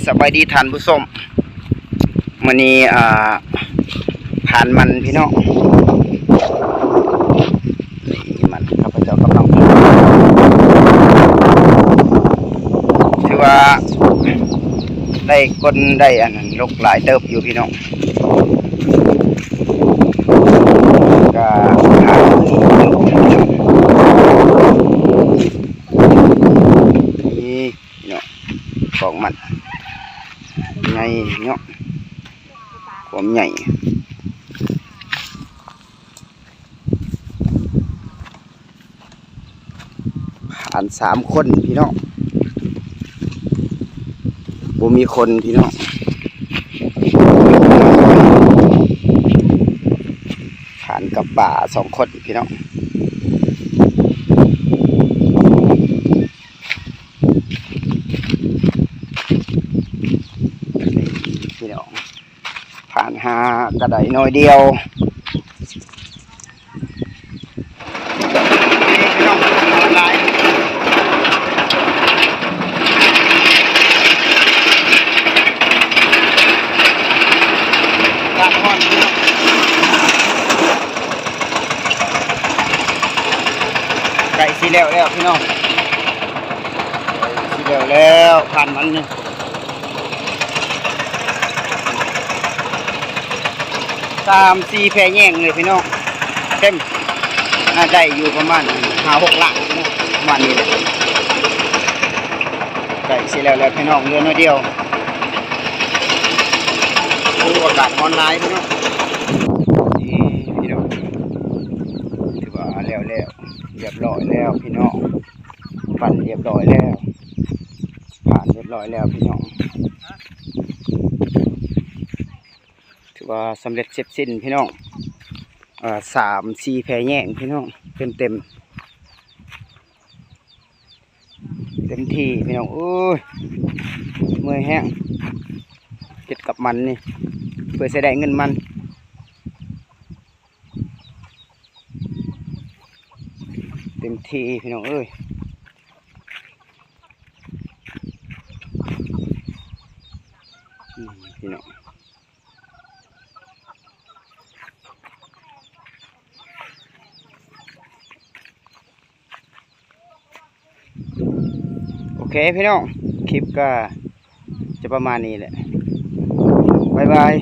สบายดีท่านผู้ชมมื้อนี้ผ่านมันพี่น้องนี่มันข้าพเจ้ากำลังถือว่าได้คนได้อันนั้นลกหลายเติบอยู่พี่น้องก็ผ่านนี่เนาะของมันไงเนาะความใหญ่ผ่าน3 คนพี่น้องบ่มีคนพี่น้องผ่านกับป่า2 คนพี่น้องพี่น้องผ่านหากระไดน้อยเดียวพี่น้องหลายกาดฮ้อนพี่น้องไก่สีแล้วพี่น้องสีแล้วผ่านมันนี่3-4 แพร่แย่งเลยพี่น้องเต็มได้อยู่ประมาณ5-6 หลังประมาณนี้เลยไก่สีแล้วพี่น้องเรือน้อยเดียวอากาศร้อนร้ายพี่น้องนี่พี่น้องถือว่าแล้วเรียบร้อยแล้วพี่น้องปั่นเรียบร้อยแล้วผ่านเรียบร้อยแล้วพี่น้องถือว่าสำเร็จเสร็จสิ้นพี่น้อง3-4 แพร่แย่งพี่น้องเต็มที่พี่น้องโอ้ยเมื่อยแห้งเก็บกับมันนี่เพื่อจะได้เงินมันเต็มที่พี่น้องเอ้ยพี่น้องโอเคพี่น้องคลิปก็จะประมาณนี้แหละบ๊ายบาย